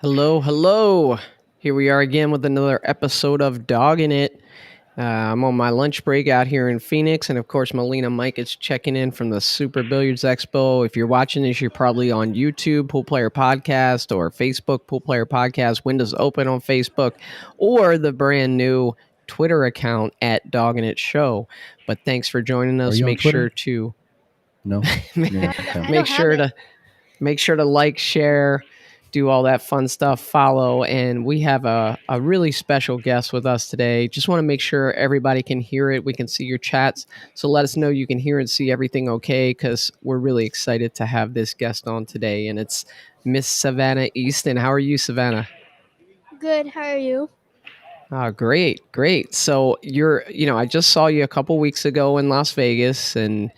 Hello, hello. Here we are again with another episode of Dogging It. I'm on my lunch break out here in Phoenix, and of course, Melina Mike is checking in from the Super Billiards Expo. If you're watching this, you're probably on YouTube, Pool Player Podcast, or Facebook, Pool Player Podcast, Windows Open on Facebook, or the brand new Twitter account at Dogging It Show. But thanks for joining us. Are you on Make Twitter? sure to No. I make don't sure have it. to make sure to like, share, do all that fun stuff, follow. And we have a really special guest with us today. Just want to make sure everybody can hear it. We can see your chats. So let us know you can hear and see everything okay, because we're really excited to have this guest on today. And it's Miss Savannah Easton. How are you, Savannah? Good. How are you? Oh, great. So I just saw you a couple weeks ago in Las Vegas, and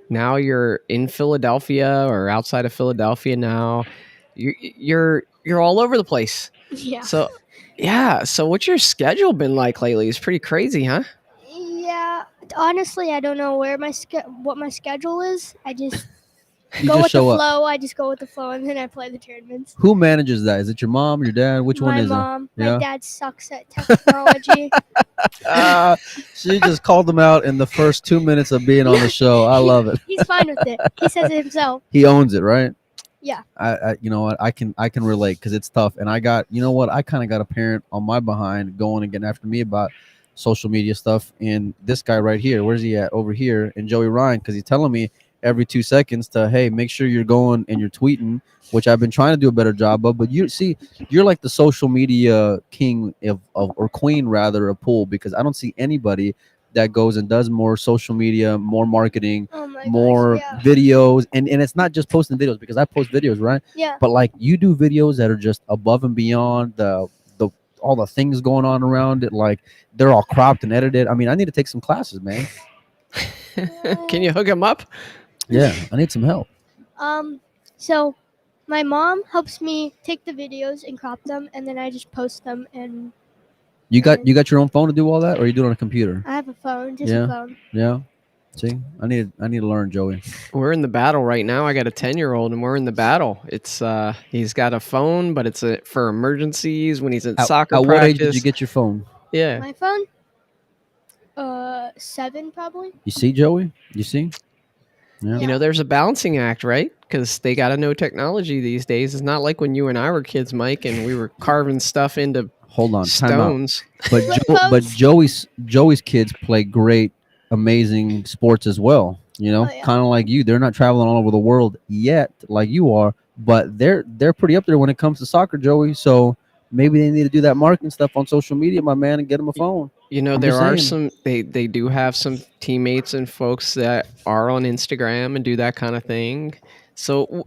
now you're in Philadelphia or outside of Philadelphia now. You're all over the place. Yeah. So what's your schedule been like lately? It's pretty crazy, huh? Yeah. Honestly, I don't know what my schedule is. I just You go just with the show up. flow. I just go with the flow, and then I play the tournaments. Who manages that? Is it your mom, your dad? Which one My is mom. Yeah. My dad sucks at technology. it? She just called them out in the first 2 minutes of being on the show. I love it. He's fine with it. He says it himself. He owns it, right? Yeah. I you know what? I can relate because it's tough. And I got, you know what? I kind of got a parent on my behind going and getting after me about social media stuff. And this guy right here, where's he at? Over here, and Joey Ryan, because he's telling me every 2 seconds to, hey, make sure you're going and you're tweeting, which I've been trying to do a better job of. But you see, you're like the social media king of or queen rather of pool, because I don't see anybody that goes and does more social media, more marketing, Oh my more gosh. videos, and it's not just posting videos, because I post videos, right? Yeah. But like you do videos that are just above and beyond the all the things going on around it. Like they're all cropped and edited. I mean, I need to take some classes, man. Can you hook him up? Yeah, I need some help. So my mom helps me take the videos and crop them, and then I just post them. And You got your own phone to do all that, or you do it on a computer? I have a phone, just Yeah. a phone. Yeah. See, I need to learn, Joey. We're in the battle right now. I got a 10-year-old, and we're in the battle. It's he's got a phone, but it's for emergencies when he's at soccer At practice. what age did you get your phone? Yeah. My phone? 7 probably. You see, Joey? You see? Yeah. You know, there's a balancing act, right? Because they got to know technology these days. It's not like when you and I were kids, Mike, and we were carving stuff into Hold on, time out. stones. But Flip Joey's kids play great, amazing sports as well. You know, Oh, yeah. kind of like you. They're not traveling all over the world yet, like you are, but they're pretty up there when it comes to soccer, Joey. So maybe they need to do that marketing stuff on social media, my man, and get them a phone. You know, I'm there just are saying. some, they do have some teammates and folks that are on Instagram and do that kind of thing. So,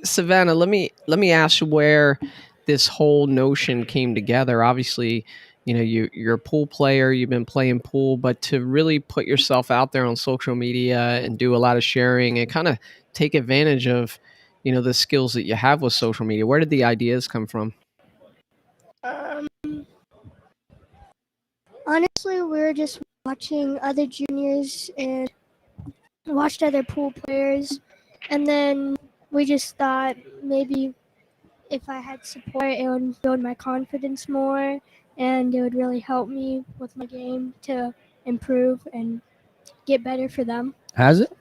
Savannah, let me ask you where this whole notion came together. Obviously, you know, you're a pool player, you've been playing pool, but to really put yourself out there on social media and do a lot of sharing and kind of take advantage of, you know, the skills that you have with social media, where did the ideas come from? Honestly, we were just watching other juniors and watched other pool players, and then we just thought maybe if I had support, it would build my confidence more, and it would really help me with my game to improve and get better for them. Has it?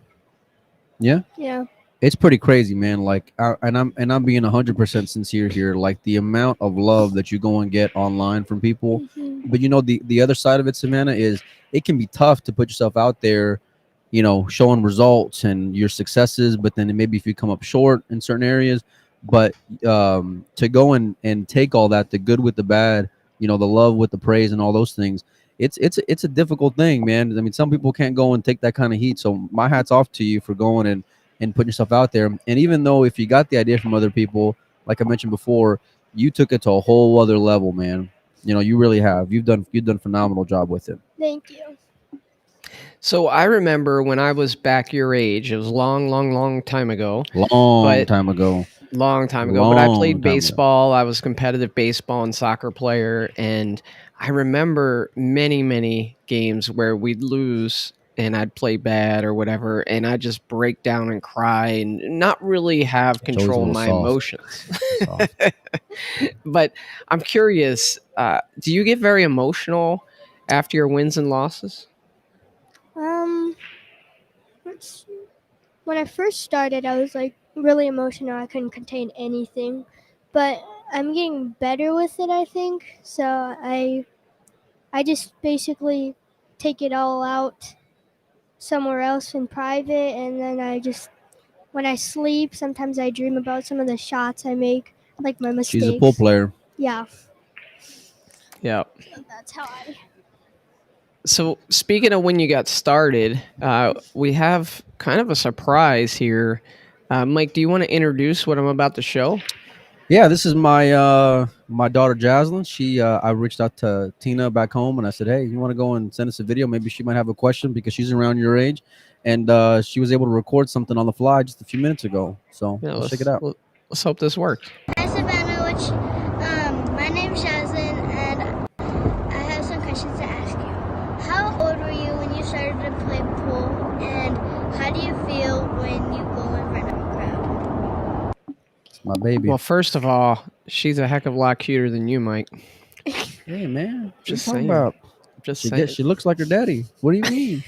Yeah. Yeah. It's pretty crazy, man. Like, and I'm being 100% sincere here. Like the amount of love that you go and get online from people. Mhm. But you know, the other side of it, Savannah, is it can be tough to put yourself out there, you know, showing results and your successes. But then maybe if you come up short in certain areas, but to go and take all that, the good with the bad, you know, the love with the praise and all those things. It's a difficult thing, man. I mean, some people can't go and take that kind of heat. So my hat's off to you for going and and putting yourself out there. And even though if you got the idea from other people, like I mentioned before, you took it to a whole other level, man. You know, you really have. You've done a phenomenal job with it. Thank you. So I remember when I was back your age, it was long time ago, Long but time ago. long time ago. But I Long played time ago. baseball. I was a competitive baseball and soccer player, and I remember many games where we'd lose and I'd play bad or whatever, and I'd just break down and cry and not really have Joey's a control of little my soft. emotions. Soft. But I'm curious, do you get very emotional after your wins and losses? Let's see. When I first started, I was like really emotional. I couldn't contain anything, but I'm getting better with it, I think. So I just basically take it all out somewhere else in private, and then when I sleep, sometimes I dream about some of the shots I make, like my She's a pool mistakes. player. Yeah, Yeah. that's how I. So speaking of when you got started, we have kind of a surprise here. Mike, do you want to introduce what I'm about to show? Yeah, this is my daughter Jazlyn. She I reached out to Tina back home and I said, "Hey, you want to go and send us a video? Maybe she might have a question because she's around your age." And she was able to record something on the fly just a few minutes ago. So Yeah, let's check it out. let's hope this works. Hi Savannah, my name's Jazlyn, and I have some questions to ask you. How old were you when you started to play pool, and how do you feel when you go in front of a crowd? It's my baby. Well, first of all, she's a heck of a lot cuter than you, Mike. Hey man, what Just you talking saying. about? Just saying. She looks like her daddy. What do you mean?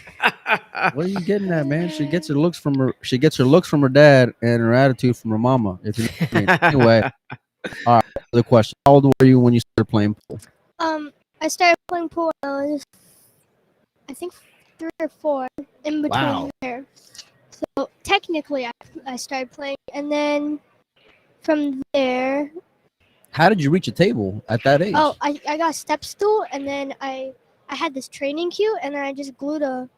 What are you getting at, man? She gets her looks from her dad and her attitude from her mama. If you know what I mean. Anyway, all right. The question: how old were you when you started playing pool? I started playing pool when I was, I think, 3 or 4, in between Wow. there. So technically, I started playing, and then from there, How did you reach a table at that age? I got a step stool, and then I had this training cue, and then I just glued a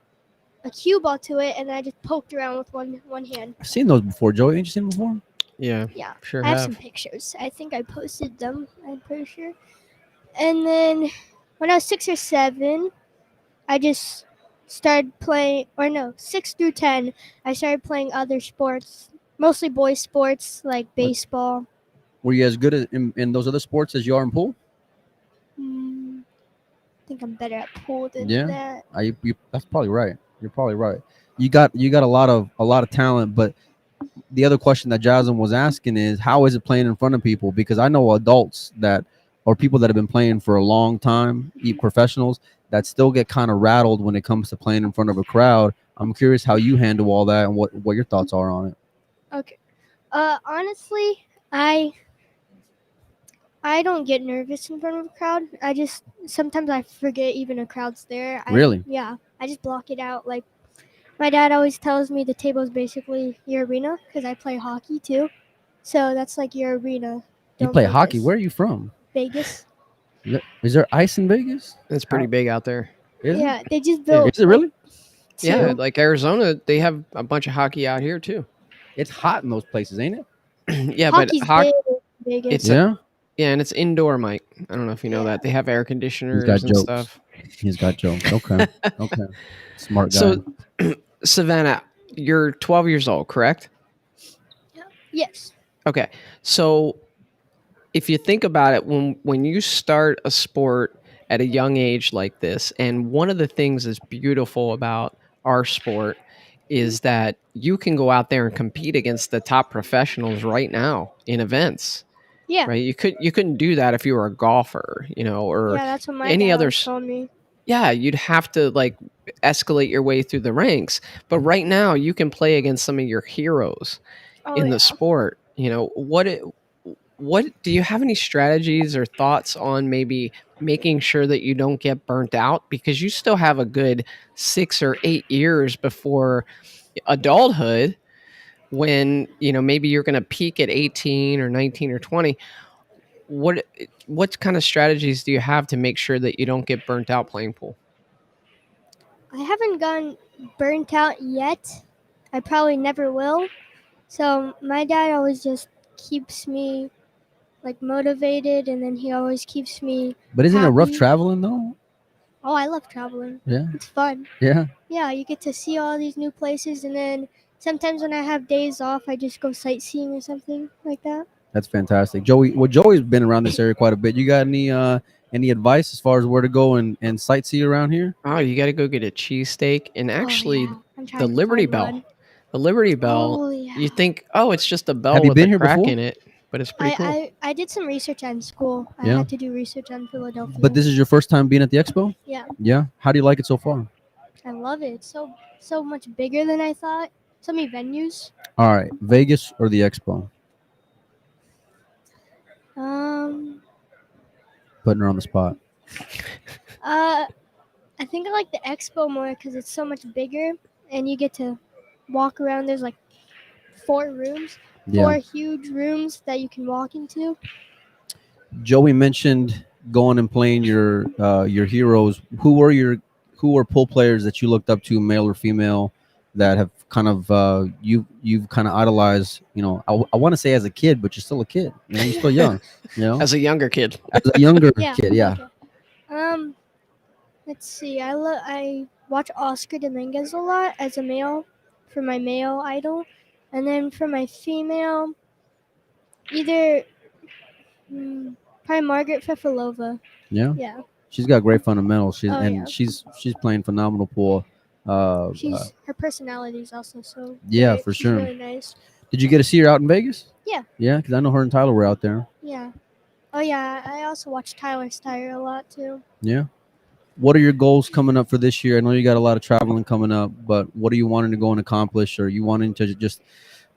cue ball to it, and I just poked around with one hand. I've seen those before, Joey. Ain't you seen them before? Yeah, Yeah, sure I have have. some pictures. I think I posted them. I'm pretty sure. And then when I was 6 or 7, I just started playing, or no, 6 through 10, I started playing other sports, mostly boys' sports like baseball. Were you as good in those other sports as you are in pool? I think I'm better at pool than Yeah. that. That's probably right. You're probably right. You got a lot of talent, but the other question that Jazlyn was asking is how is it playing in front of people? Because I know adults that or people that have been playing for a long time, professionals that still get kind of rattled when it comes to playing in front of a crowd. I'm curious how you handle all that and what your thoughts are on it. Okay. Honestly, I don't get nervous in front of a crowd. Sometimes I forget even a crowd's there. Really? Yeah. I just block it out. Like, my dad always tells me the table is basically your arena because I play hockey too. So that's like your arena. You Don't play move hockey. this. Where are you from? Vegas. Is there ice in Vegas? It's pretty big out there. Is Yeah, it? they just built. Is it really? Yeah, two. like Arizona, they have a bunch of hockey out here too. It's hot in those places, ain't it? Yeah, Hockey's but big in Vegas. it's Yeah. yeah, and it's indoor, Mike. I don't know if you know Yeah. that. They have air He's conditioners got and jokes. stuff. He's got jokes. Okay. Okay. Smart guy. So, Savannah, you're 12 years old, correct? Yes. Okay. So, if you think about it, when you start a sport at a young age like this, and one of the things that's beautiful about our sport is that you can go out there and compete against the top professionals right now in events. Yeah. Right? You couldn't do that if you were a golfer, or Yeah, that's what my any dad other always told me. yeah, you'd have to like escalate your way through the ranks. But right now you can play against some of your heroes Oh in yeah. the sport. What do you have any strategies or thoughts on maybe making sure that you don't get burnt out, because you still have a good 6 or 8 years before adulthood, when maybe you're going to peak at 18 or 19 or 20. What kind of strategies do you have to make sure that you don't get burnt out playing pool? I haven't gotten burnt out yet. I probably never will. So my dad always just keeps me like motivated, and then he always keeps me But isn't it rough happy. traveling though? Oh, I love traveling. Yeah. It's fun. Yeah. Yeah, you get to see all these new places, and then sometimes when I have days off, I just go sightseeing or something like that. That's fantastic. Joey, well, Joey's been around this area quite a bit. You got any advice as far as where to go and sightsee around here? Oh, you got to go get a cheesesteak. And Oh actually, yeah, I'm the trying to Liberty find Bell. one. The Liberty Bell, Oh you yeah. think, oh, it's just a Have bell you with a been here crack before? in it, but it's pretty cool. I did some research on school. I Yeah. had to do research on Philadelphia. But this is your first time being at the expo? Yeah, Yeah. How do you like it so far? I love it. It's so much bigger than I thought. So many venues. All right, Vegas or the expo? Um, Putting her on the spot. I think I like the expo more because it's so much bigger, and you get to walk around. There's like 4 rooms, Yeah. 4 huge rooms that you can walk into. Joey mentioned going and playing your heroes. Who were pool players that you looked up to, male or female, that have kind of you've kind of idolized? You know, I want to say as a kid, but you're still a kid. You know, you're still young. You know, As a younger kid. as a younger Yeah. kid. Yeah. Okay. Let's see. I watch Oscar Dominguez a lot as a male for my male idol, and then for my female, either probably Margaret Fefilova. Yeah. Yeah, She's got great fundamentals. Oh, yeah. She's playing phenomenal pool. her personality is also so. Yeah, great. for She's sure. really nice. Did you get to see her out in Vegas? Yeah. Yeah, because I know her and Tyler were out there. Yeah. Oh yeah, I also watch Tyler Steyer a lot too. Yeah. What are your goals coming up for this year? I know you got a lot of traveling coming up, but what are you wanting to go and accomplish? Or you wanting to just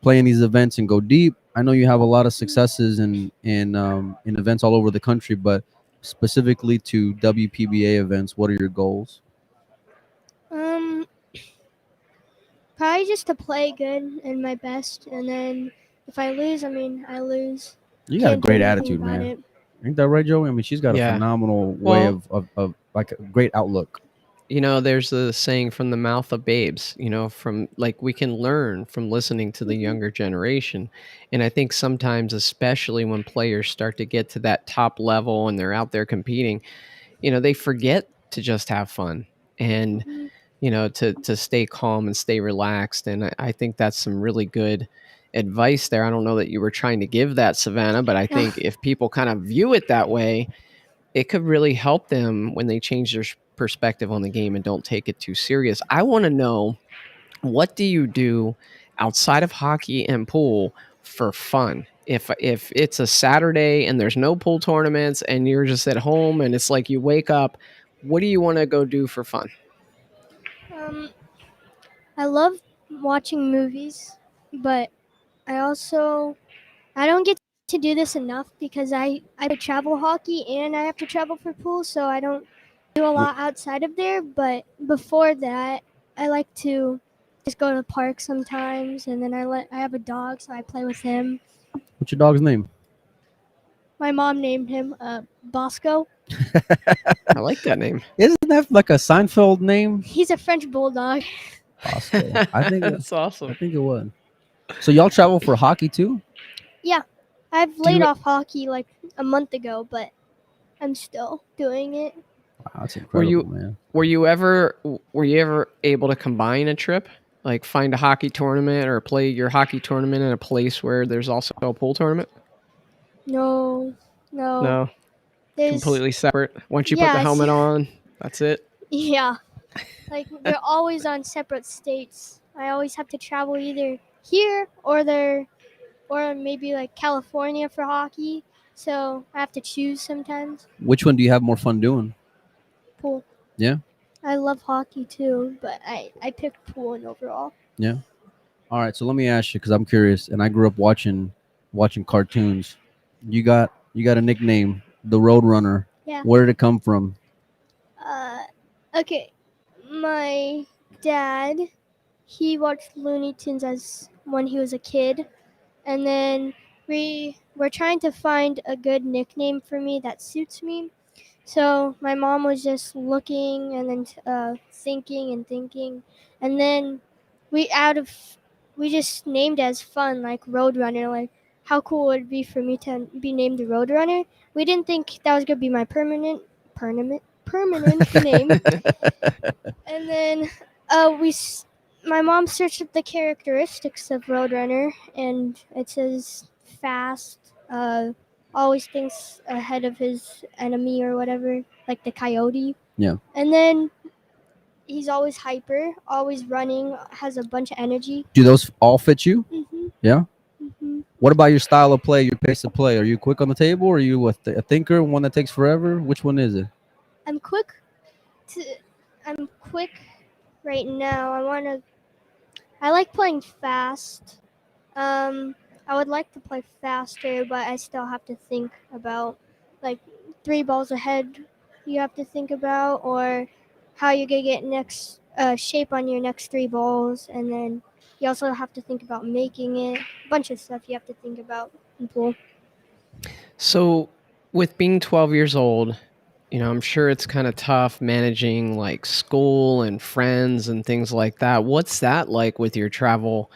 play in these events and go deep? I know you have a lot of successes in events all over the country, but specifically to WPBA events, what are your goals? Um, Probably just to play good and my best, and then if I lose, I mean I lose. You got a Can't do great anything attitude, about man. it. Ain't that right, Joey? I mean, she's got a Yeah. phenomenal way Well- of like a great outlook. You know, there's a saying from the mouth of babes, you know, from like we can learn from listening to the Mhm. younger generation. And I think sometimes, especially when players start to get to that top level and they're out there competing, you know, they forget to just have fun and, Mhm. you know, to stay calm and stay relaxed. And I think that's some really good advice there. I don't know that you were trying to give that, Savannah, but I think if people kind of view it that way, it could really help them when they change their perspective on the game and don't take it too serious. I want to know, what do you do outside of hockey and pool for fun? If it's a Saturday and there's no pool tournaments and you're just at home and it's like you wake up, what do you want to go do for fun? I love watching movies, but I don't get to do this enough because I play travel hockey and I have to travel for pool, so I don't do a lot outside of there. But before that, I like to just go to the park sometimes, and then I have a dog, so I play with him. What's your dog's name? My mom named him Bosco. I like that name. Isn't that like a Seinfeld name? He's a French bulldog. Bosco. I think That's I awesome. think it was. So y'all travel for hockey too? I've laid you- off hockey like a month ago, but I'm still doing it. Wow, that's incredible, man. Were you ever able to combine a trip? Like find a hockey tournament or play your hockey tournament in a place where there's also a pool tournament? No. No, There's completely separate. Once you put Yeah, the it's- helmet on, that's it. Yeah. Like they're always on separate states. I always have to travel either here or maybe like California for hockey. So I have to choose sometimes. Which one do you have more fun doing? Pool. Yeah? I love hockey too, but I picked pool in overall. All right, so let me ask you because I'm curious, and I grew up watching cartoons. You got a nickname, the Roadrunner. Yeah. Where did it come from? Okay. My dad, he watched Looney Tunes as when he was a kid, and then we were trying to find a good nickname for me that suits me. So my mom was just looking and then thinking, and then we we just named as fun, like Roadrunner. Like, how cool would it be for me to be named the Roadrunner? We didn't think that was gonna be my permanent name. And then my mom searched up the characteristics of Roadrunner, and it says fast, always thinks ahead of his enemy or whatever, like the coyote. Yeah. And then he's always hyper, always running, has a bunch of energy. Do those all fit you? Mhm. Yeah. Mhm. What about your style of play, your pace of play? Are you quick on the table, or are you a thinker, one that takes forever? Which one is it? I'm quick. To, I'm quick right now. I like playing fast. Um, I would like to play faster, but I still have to think about like 3 balls ahead. You have to think about, or how you're gonna get next shape on your next 3 balls, and then you also have to think about making it. A bunch of stuff you have to think about in pool. So, with being 12 years old, I'm sure it's kind of tough managing like school and friends and things like that. What's that like with your travel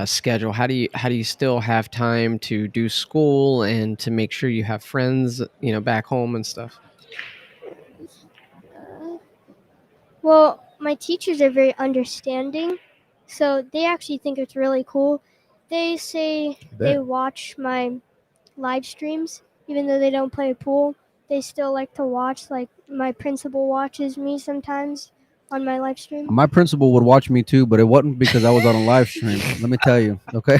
schedule? How do you still have time to do school and to make sure you have friends, back home and stuff? Uh, well, my teachers are very understanding, so they actually think it's really cool. They say they watch my live streams, even though they don't play pool. They still like to watch. Like my principal watches me sometimes on my live stream. My principal would watch me too, but it wasn't because I was on a live stream. Let me tell you, okay?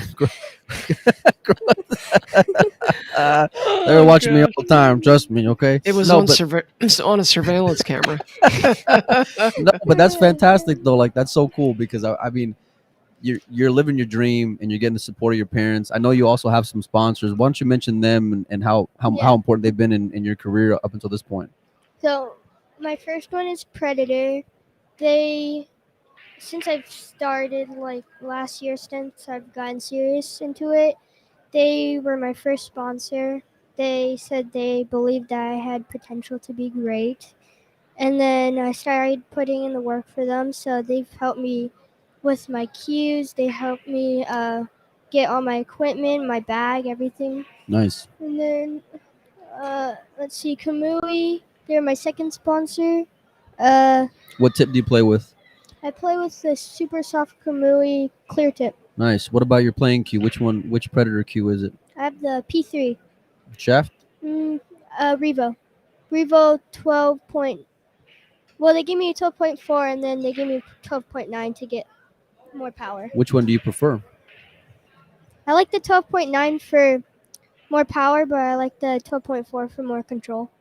They were Oh watching me all god. the time. Trust me, okay? It was No, on but it's on a surveillance camera. no, but that's fantastic though. Like that's so cool because I mean, you're living your dream and you're getting the support of your parents. I know you also have some sponsors. Why don't you mention them and how Yeah. important they've been in your career up until this point? So my first one is Predator. They since I've started like last year, since I've gotten serious into it, they were my first sponsor. They said they believed that I had potential to be great. And then I started putting in the work for them. So they've helped me with my cues. They helped me get all my equipment, my bag, everything. Nice. And then let's see, Kamui. They're my second sponsor. Uh, What tip do you play with? I play with the super soft Kamui clear tip. Nice. What about your playing cue? Which one? Which Predator cue is it? I have the P3. Shaft? Revo. Revo 12 point. Well, they gave me a 12.4 and then they gave me 12.9 to get more power. Which one do you prefer? I like the 12.9 for more power, but I like the 12.4 for more control.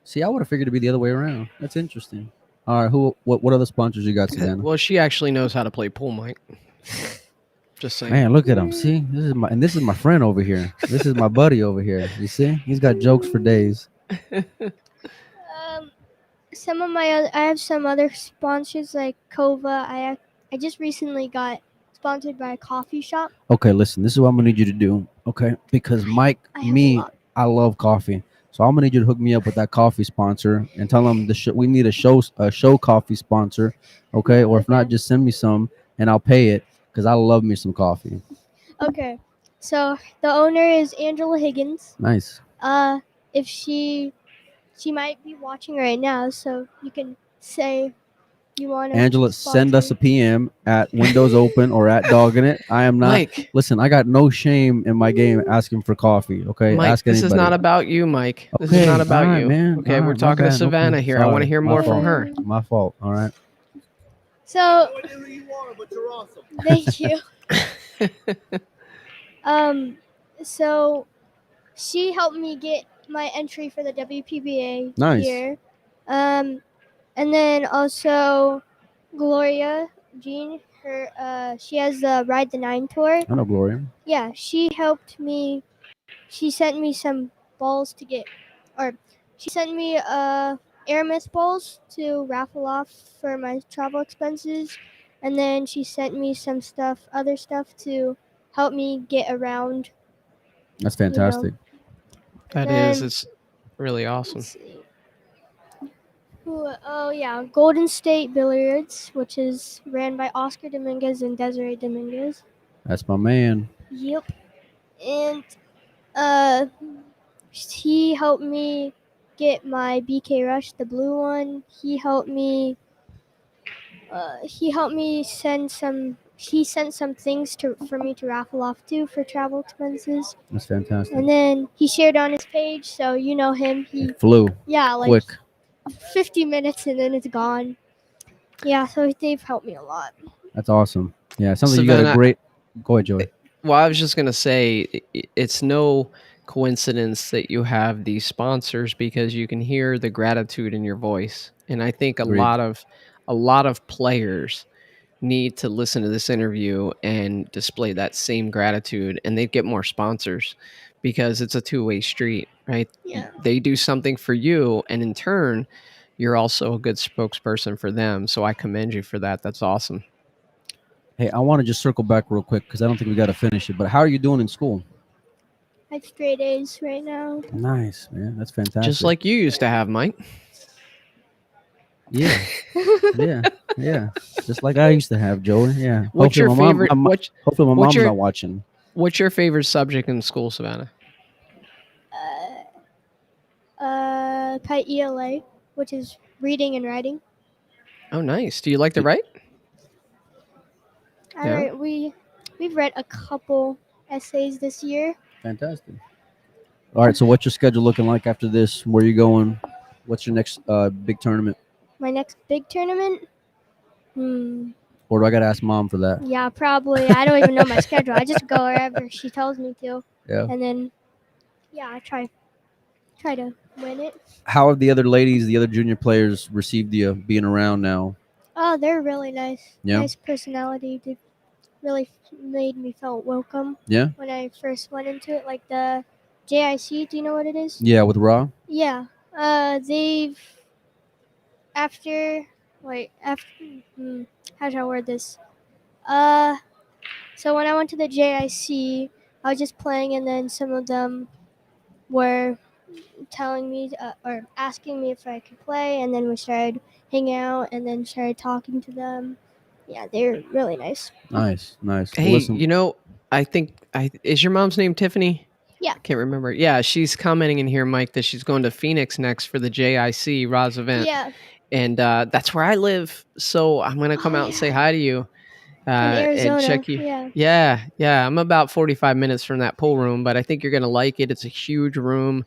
See, I would have figured it'd be the other way around. That's interesting. All right, what other sponsors you got, Savannah? Well, she actually knows how to play pool, Mike. Just saying. Man, look at him. See, this is my friend over here. This is my buddy over here. You see, he's got jokes for days. I have some other sponsors like Kova. I just recently got sponsored by a coffee shop. Okay, listen, this is what I'm gonna need you to do. Okay, because Mike, I have a lot. I love coffee, so I'm gonna need you to hook me up with that coffee sponsor and tell them we need a show coffee sponsor. Okay, or if not, Okay. just send me some and I'll pay it because I love me some coffee. Okay. So the owner is Angela Higgins. Nice. If she might be watching right now, so you can say you want to. Angela, send us a PM at Windows Open or at Dogging It. I am not. Mike, Listen, I got no shame in my game asking for coffee. Okay, Mike, ask this anybody. is not about you, Mike. This Okay, is not about all right, you. man. Okay, All we're right, my talking to bad. Savannah Okay, here. I want sorry. to hear My more from fault. her. My fault. All right. So No idea who you are, but you're awesome. thank you. So she helped me get my entry for the WPBA Nice. here. And then also Gloria Jean, she has the Ride the Nine tour. I know Gloria. Yeah, she helped me. She sent me some balls to get, or she sent me air mist balls to raffle off for my travel expenses, and then she sent me some other stuff to help me get around. That's fantastic. That is, Then it's really awesome. let's see. Oh yeah, Golden State Billiards, which is ran by Oscar Dominguez and Desiree Dominguez. That's my man. Yep. And uh, he helped me get my BK Rush, the blue one. He helped me send some. He sent some things for me to raffle off to for travel expenses. That's fantastic. And then he shared on his page, so you know him. He It flew like quick. 50 minutes and then it's gone. Yeah, so they've helped me a lot. That's awesome. Yeah, it sounds like you got a Savannah, great. Go ahead, Joey. well, I was just going to say it's no coincidence that you have these sponsors because you can hear the gratitude in your voice. And I think Agreed. a lot of players need to listen to this interview and display that same gratitude and they'd get more sponsors because it's a two-way street, right? Yeah. They do something for you and in turn you're also a good spokesperson for them. So I commend you for that. That's awesome. Hey, I want to just circle back real quick because I don't think we got to finish it. But how are you doing in school? I have straight A's right now. Nice, man. That's fantastic. Just like you used to have, Mike. Yeah, yeah, yeah. Just like I used to have, Joey. Yeah. What's your favorite? Hopefully, my what's mom's your- not watching. What's your favorite subject in school, Savannah? ELA, which is reading and writing. Oh, nice. Do you like to write? Yeah. We've read a couple essays this year. Fantastic. All right. So, what's your schedule looking like after this? Where you going? What's your next big tournament? My next big tournament? Or do I got to ask mom for that? Yeah, probably. I don't even know my schedule. I just go wherever she tells me to. Yeah. And then, yeah, I try to win it. How have the other ladies, the other junior players, received you being around now? Oh, they're really nice. Yeah. Nice personality. They really made me feel welcome. Yeah. When I first went into it, like the JIC. Do you know what it is? Yeah, with Raw. Yeah. They've after how should I word this? So when I went to the JIC, I was just playing, and then some of them were telling me or asking me if I could play, and then we started hanging out, and then started talking to them. Yeah, they're really nice. Nice. Hey, Listen, I think is your mom's name Tiffany? Yeah. Can't remember. Yeah, she's commenting in here, Mike, that she's going to Phoenix next for the JIC Roz event. Yeah. And that's where I live. So I'm going to come out and say hi to you. In Arizona. And check you. Yeah. Yeah. I'm about 45 minutes from that pool room, but I think you're going to like it. It's a huge room.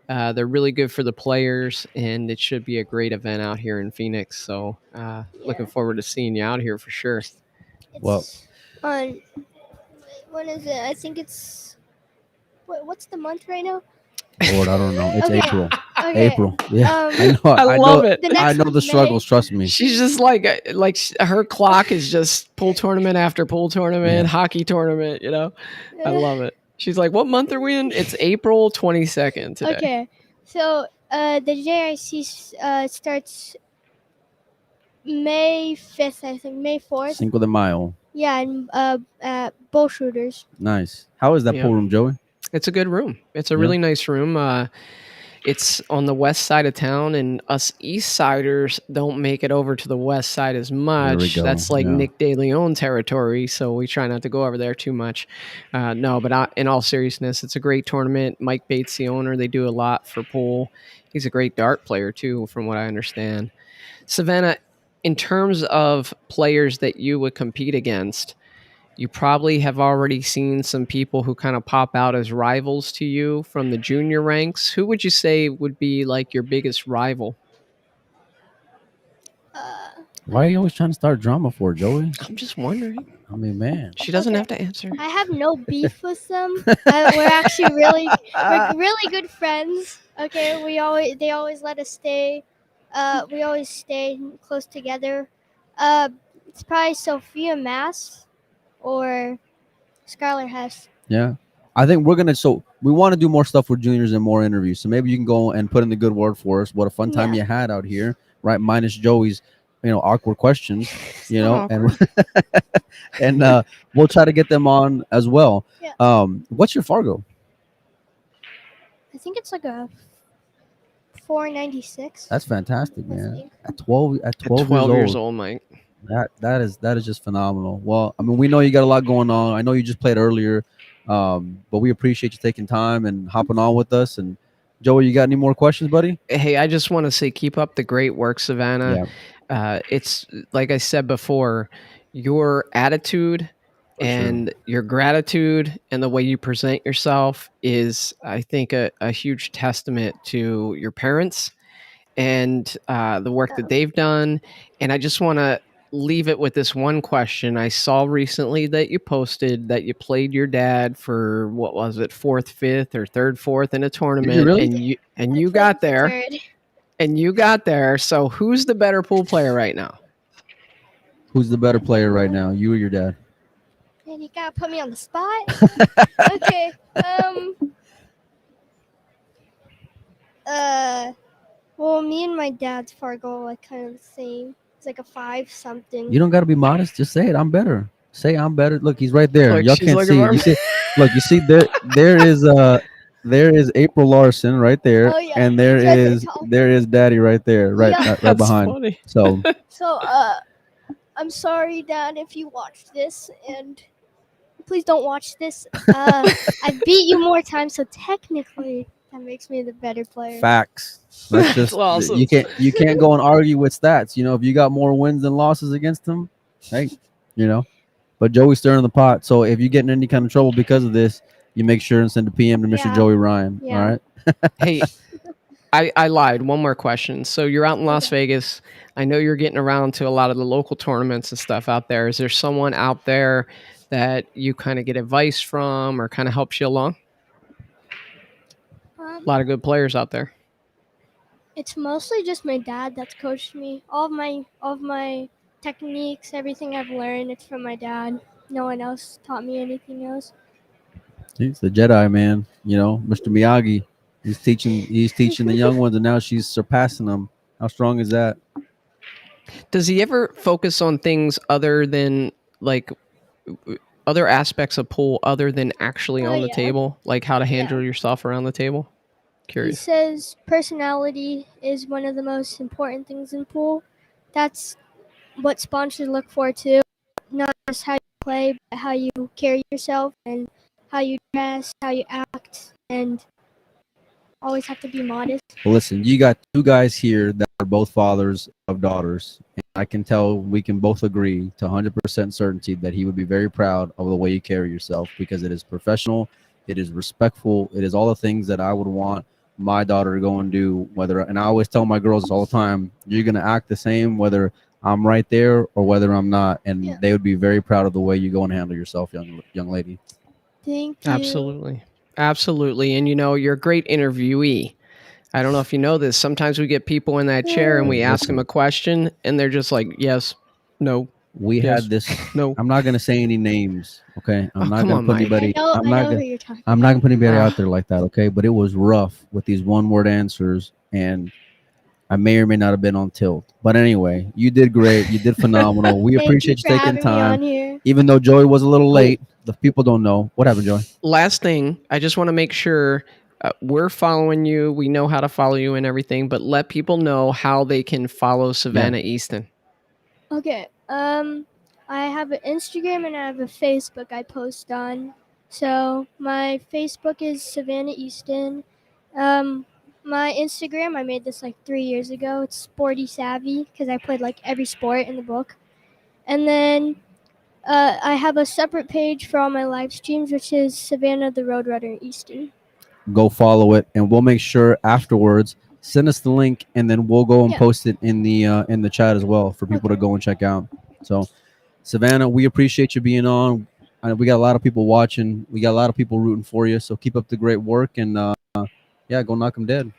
They're really good for the players, and it should be a great event out here in Phoenix. So looking forward to seeing you out here for sure. It's on. When is it? I think it's. What's the month right now? Lord, I don't know. It's Okay. April. Okay. April. Yeah. I love it. The I next know the one's struggles. Trust me. She's just like her clock is just pool tournament after pool tournament, Yeah. hockey tournament. You know, I love it. She's like, "What month are we in?" It's April 22nd today. Okay, so the JIC starts May 5th, I think. May 4th. Cinco de Mayo. Yeah, and at Bull Shooters. Nice. How is that Yeah. pool room, Joey? It's a good room. It's a Yeah. really nice room. It's on the west side of town, and us East Siders don't make it over to the west side as much. go. That's like Yeah. Nick De Leon territory, so we try not to go over there too much. No, but in all seriousness, it's a great tournament. Mike Bates, the owner, they do a lot for pool. He's a great dart player too, from what I understand. Savannah, in terms of players that you would compete against, you probably have already seen some people who kind of pop out as rivals to you from the junior ranks. Who would you say would be like your biggest rival? Why are you always trying to start drama for, Joey? I'm just wondering. I mean, man. She doesn't Okay. have to answer. I have no beef with them. We're actually we're really good friends. Okay, they always let us stay. We always stay close together. It's probably Sophia Mass or Skylar Hess. Yeah. I think we want to do more stuff with juniors and more interviews. So maybe you can go and put in the good word for us. What a fun time Yeah. you had out here, right? Minus Joey's, awkward questions, not and we'll try to get them on as well. Yeah. What's your Fargo? I think it's like a 496. That's fantastic, I man. think. At 12 At 12 years years old. old, Mike. That is just phenomenal. Well, I mean, we know you got a lot going on. I know you just played earlier, but we appreciate you taking time and hopping on with us. And Joey, you got any more questions, buddy? Hey, I just want to say keep up the great work, Savannah. Yeah, It's like I said before, your attitude for sure. and your gratitude and the way you present yourself is, I think, a huge testament to your parents and the work that they've done. And I just want to leave it with this one question. I saw recently that you posted that you played your dad for what was it, fourth, fifth, or third, fourth in a Did you tournament, really? and I you played got for there, third. and you got there. So who's the better pool player right now? Who's the better player right now, you or your dad? And you gotta put me on the spot. Okay. Well, me and my dad's Fargo are like kind of the same. It's like a 5 something. You don't got to be modest. Just say it. I'm better. Say I'm better. Look, he's right there. Look, Y'all she's can't looking see for it. You me. see, look, you see there is April Larson right there, Oh, yeah. and there is Daddy right there, right Yeah. right That's behind. funny. So So, I'm sorry, Dad, if you watched this, and please don't watch this. I beat you more times, so technically that makes me the better player. facts. Let's That's just awesome. you can't go and argue with stats. You know, if you got more wins than losses against them, hey, you know. But Joey's stirring the pot. So if you get in any kind of trouble because of this, you make sure and send a PM to Mr. Yeah. Joey Ryan. Yeah. All right. Hey, I lied. One more question. So you're out in Las Vegas. I know you're getting around to a lot of the local tournaments and stuff out there. Is there someone out there that you kind of get advice from or kind of helps you along? A lot of good players out there. It's mostly just my dad that's coached me. All of my techniques, everything I've learned, it's from my dad. No one else taught me anything else. He's the Jedi, man. You know, Mr. Miyagi. He's teaching the young ones, and now she's surpassing them. How strong is that? Does he ever focus on things other than like other aspects of pool other than actually Oh, on the yeah. table, like how to handle yourself around the table? He Curious. says personality is one of the most important things in pool. That's what sponsors look for too. Not just how you play, but how you carry yourself and how you dress, how you act, and always have to be modest. Well, listen, you got two guys here that are both fathers of daughters. And I can tell we can both agree to 100% certainty that he would be very proud of the way you carry yourself because it is professional, it is respectful, it is all the things that I would want my daughter to go and do. And I always tell my girls all the time, you're going to act the same whether I'm right there or whether I'm not. And Yeah. they would be very proud of the way you go and handle yourself, young lady. Thank you. Absolutely. And you're a great interviewee. I don't know if you know this. Sometimes we get people in that chair and we ask them a question and they're just like, yes, no. We Yes. had this. No. I'm not going to say any names, okay? I'm not come going on, to put Mike. anybody. I I'm know not who going. you're talking I'm not going to put anybody Ah. out there like that, okay? But it was rough with these one-word answers, and I may or may not have been on tilt. But anyway, you did great. You did phenomenal. We Thank appreciate you you for taking having me on time, here. even though Joey was a little late. The people don't know what happened, Joey. Last thing, I just want to make sure we're following you. We know how to follow you and everything, but let people know how they can follow Savannah Easton. Okay. I have an Instagram and I have a Facebook I post on. So my Facebook is Savannah Easton. My Instagram, I made this like 3 years ago. It's Sporty Savvy because I played like every sport in the book. And then I have a separate page for all my live streams, which is Savannah the Roadrunner Easton. Go follow it, and we'll make sure afterwards send us the link, and then we'll go and Yeah. post it in the chat as well for people to go and check out. So, Savannah, we appreciate you being on. We got a lot of people watching. We got a lot of people rooting for you. So keep up the great work, and yeah, go knock them dead.